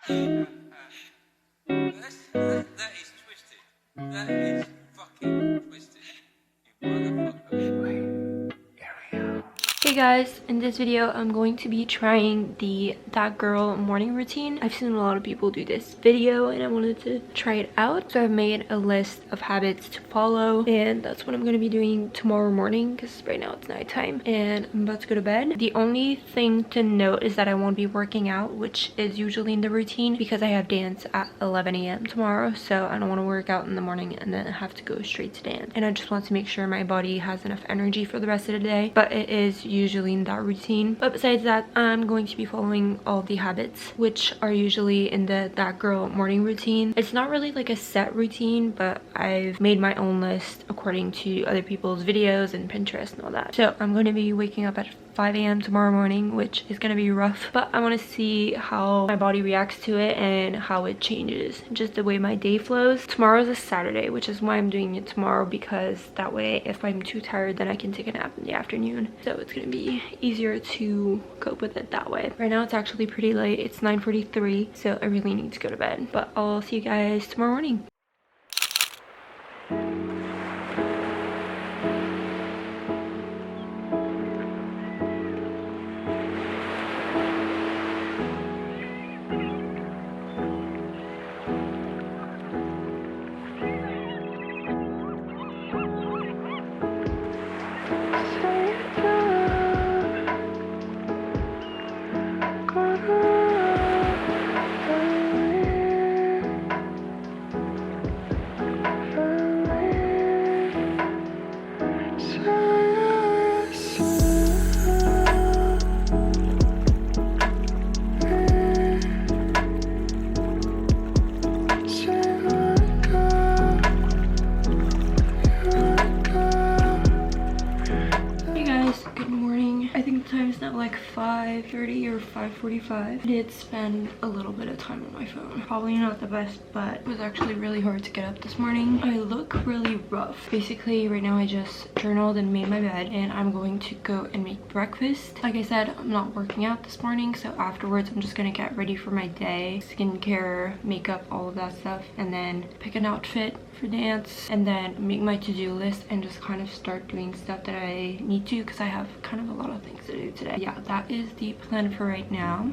That is twisted. That is fucking twisted. You motherfucker. Hey guys, in this video I'm going to be trying the That Girl morning routine. I've seen a lot of people do this video and I wanted to try it out. So I've made a list of habits to follow and that's what I'm going to be doing tomorrow morning because right now it's nighttime and I'm about to go to bed. The only thing to note is that I won't be working out, which is usually in the routine because I have dance at 11 a.m. tomorrow. So I don't want to work out in the morning and then have to go straight to dance. And I just want to make sure my body has enough energy for the rest of the day. But it is usually in that routine. But besides that, I'm going to be following all the habits which are usually in the That Girl morning routine. It's not really like a set routine, but I've made my own list according to other people's videos and Pinterest and all that. So I'm going to be waking up at 5 a.m. tomorrow morning, which is going to be rough, but I want to see how my body reacts to it and how it changes, just the way my day flows. Tomorrow is a Saturday, which is why I'm doing it tomorrow, because that way if I'm too tired then I can take a nap in the afternoon. So it's going to be easier to cope with it that way. Right now it's actually pretty late. It's 9:43, so I really need to go to bed, but I'll see you guys tomorrow morning. Like 5:30 or 5:45. I did spend a little bit of time on my phone. Probably not the best, but it was actually really hard to get up this morning. I look really rough. Basically right now I just journaled and made my bed and I'm going to go and make breakfast. Like I said, I'm not working out this morning, so afterwards I'm just gonna get ready for my day, skincare, makeup, all of that stuff, and then pick an outfit for dance and then make my to-do list and just kind of start doing stuff that I need to, because I have kind of a lot of things to do today. Yeah, that is the plan for right now.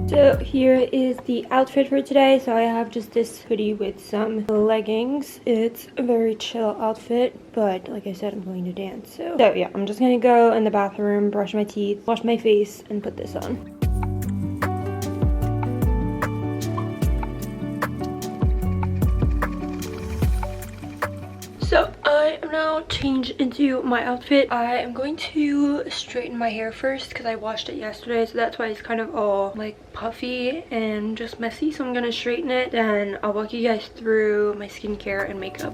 So here is the outfit for today. So I have just this hoodie with some leggings. It's a very chill outfit, but like I said, I'm going to dance. So yeah, I'm just gonna go in the bathroom, brush my teeth, wash my face, and put this on. So I am now changed into my outfit. I am going to straighten my hair first because I washed it yesterday, so that's why it's kind of all like puffy and just messy. So I'm gonna straighten it, then I'll walk you guys through my skincare and makeup.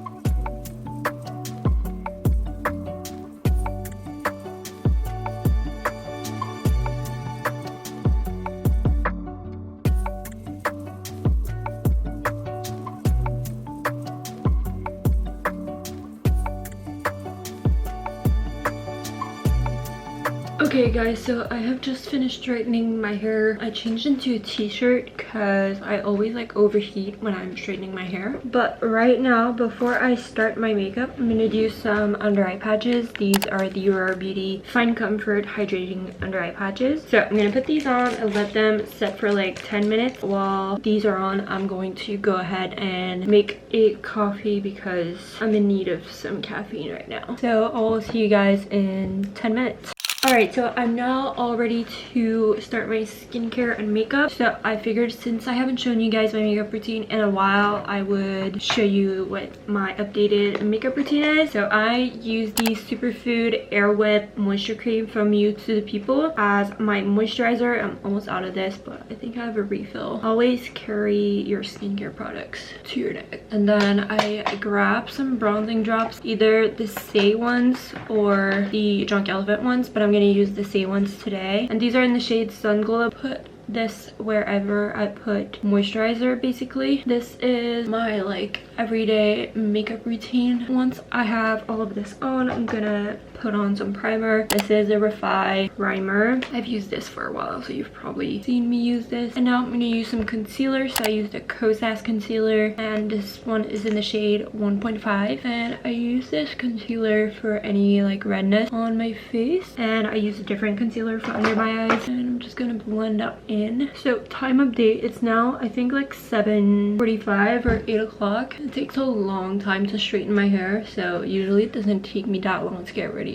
Okay guys, so I have just finished straightening my hair. I changed into a t-shirt because I always like overheat when I'm straightening my hair. But right now, before I start my makeup, I'm gonna do some under eye patches. These are the Rare Beauty Fine Comfort Hydrating Under Eye Patches. So I'm gonna put these on and let them set for like 10 minutes. While these are on, I'm going to go ahead and make a coffee because I'm in need of some caffeine right now. So I'll see you guys in 10 minutes. Alright, so I'm now all ready to start my skincare and makeup. So I figured since I haven't shown you guys my makeup routine in a while, I would show you what my updated makeup routine is. So I use the Superfood Air Whip Moisture Cream from You to the People as my moisturizer. I'm almost out of this, but I think I have a refill. Always carry your skincare products to your neck. And then I grab some bronzing drops, either the Say ones or the Drunk Elephant ones, but I'm gonna use the Say ones today. And these are in the shade Sun Glow. Put this wherever I put moisturizer, basically. This is my like everyday makeup routine. Once I have all of this on, I'm gonna put on some primer. This is a Refi primer. I've used this for a while, so you've probably seen me use this. And now I'm gonna use some concealer. So I used a Kosas concealer, and this one is in the shade 1.5. And I use this concealer for any like redness on my face. And I use a different concealer for under my eyes. And I'm just gonna blend up in. So time update, it's now I think like 7:45 or 8 o'clock. It takes a long time to straighten my hair, so usually it doesn't take me that long to get ready.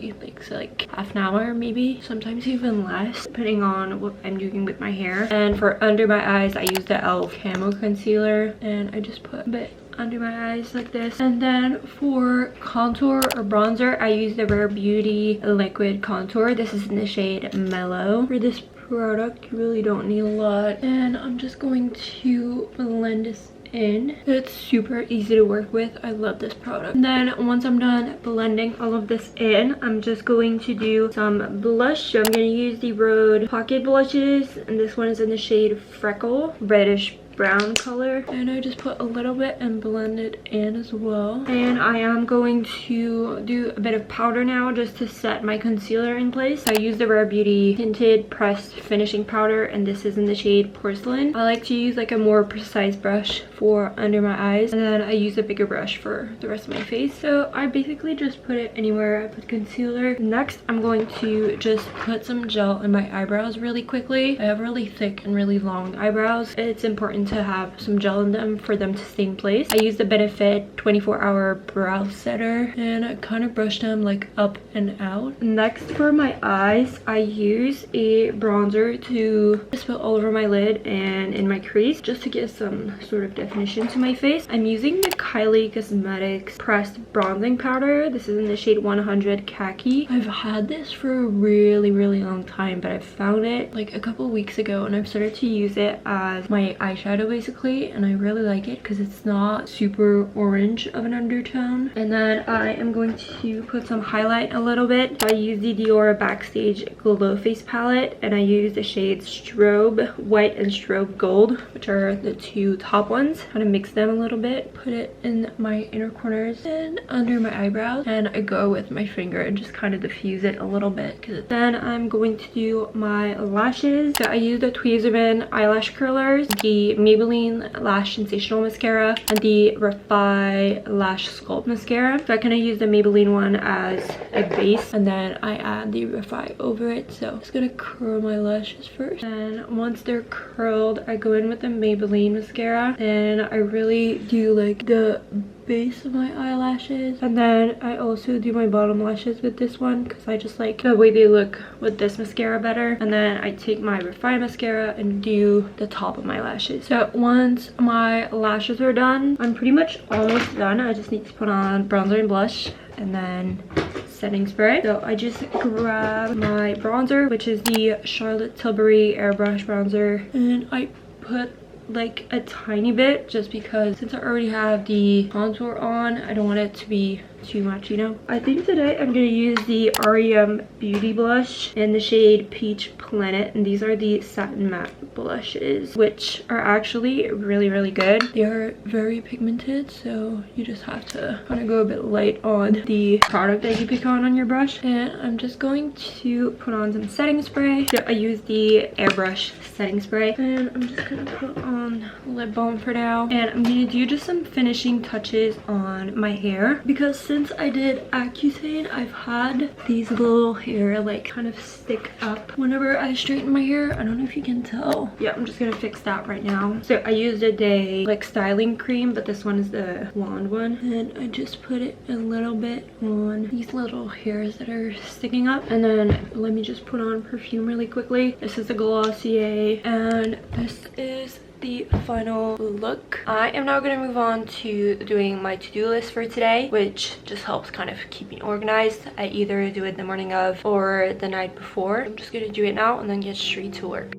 Like half an hour maybe, sometimes even less, depending on what I'm doing with my hair. And for under my eyes, I use the e.l.f. Camo Concealer, and I just put a bit under my eyes like this. And then for contour or bronzer, I use the Rare Beauty liquid contour. This is in the shade Mellow. For this product, you really don't need a lot, and I'm just going to blend this in. It's super easy to work with. I love this product. And then once I'm done blending all of this in, I'm just going to do some blush. So I'm going to use the Rhode Pocket blushes, and this one is in the shade Freckle, reddish brown color, and I just put a little bit and blend it in as well. And I am going to do a bit of powder now just to set my concealer in place. I use the Rare Beauty Tinted Pressed Finishing Powder, and this is in the shade Porcelain. I like to use like a more precise brush for under my eyes, and then I use a bigger brush for the rest of my face. So I basically just put it anywhere I put concealer. Next, I'm going to just put some gel in my eyebrows really quickly. I have really thick and really long eyebrows. It's important to have some gel in them for them to stay in place. I use the Benefit 24-hour brow setter, and I kind of brush them like up and out. Next, for my eyes, I use a bronzer to just put all over my lid and in my crease, just to give some sort of definition to my face. I'm using the Kylie Cosmetics pressed bronzing powder. This is in the shade 100 Khaki. I've had this for a really long time, but I found it like a couple weeks ago, and I've started to use it as my eyeshadow basically, and I really like it because it's not super orange of an undertone. And then I am going to put some highlight a little bit. So I use the Dior Backstage Glow Face palette, and I use the shades Strobe White and Strobe Gold, which are the two top ones. Kind of mix them a little bit, put it in my inner corners and under my eyebrows, and I go with my finger and just kind of diffuse it a little bit. Then I'm going to do my lashes. So I use the Tweezerman eyelash curlers, the Maybelline Lash Sensational Mascara, and the Refi Lash Sculpt Mascara. So I kind of use the Maybelline one as a base, and then I add the Refi over it. So I'm just gonna curl my lashes first, and once they're curled, I go in with the Maybelline mascara, and I really do like the base of my eyelashes, and then I also do my bottom lashes with this one because I just like the way they look with this mascara better. And then I take my Refi mascara and do the top of my lashes. So once my lashes are done, I'm pretty much almost done. I just need to put on bronzer and blush, and then setting spray. So I just grab my bronzer, which is the Charlotte Tilbury Airbrush bronzer, and I put like a tiny bit, just because since I already have the contour on, I don't want it to be too much, you know. I think today I'm gonna use the REM Beauty blush in the shade Peach Planet, and these are the satin matte blushes, which are actually really good. They are very pigmented, so you just have to kind of go a bit light on the product that you pick on your brush. And I'm just going to put on some setting spray. So I use the airbrush setting spray, and I'm just gonna put on lip balm for now, and I'm gonna do just some finishing touches on my hair, because since I did Accutane, I've had these little hair like kind of stick up whenever I straighten my hair. I don't know if you can tell. Yeah, I'm just gonna fix that right now. So I used a day like styling cream, but this one is the wand one, and I just put it a little bit on these little hairs that are sticking up. And then let me just put on perfume really quickly. This is the Glossier, and this is the final look. I am now going to move on to doing my to-do list for today, which just helps kind of keep me organized. I either do it the morning of or the night before. I'm just going to do it now and then get straight to work.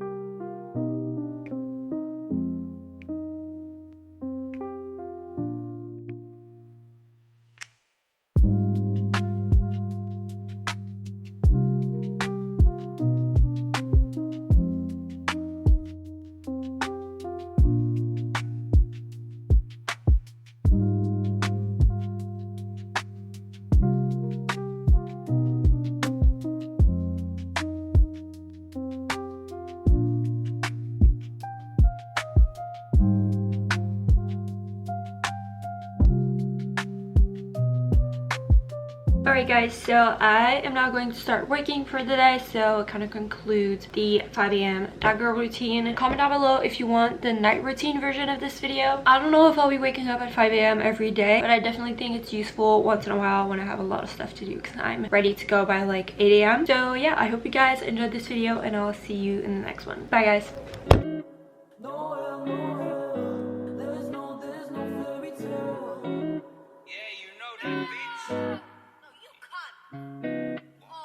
Alright guys, so I am now going to start working for the day, so it kind of concludes the 5 a.m. that girl routine. Comment down below if you want the night routine version of this video. I don't know if I'll be waking up at 5 a.m. every day, but I definitely think it's useful once in a while when I have a lot of stuff to do because I'm ready to go by like 8 a.m. So yeah, I hope you guys enjoyed this video and I'll see you in the next one. Bye guys. Yeah, you know that beat.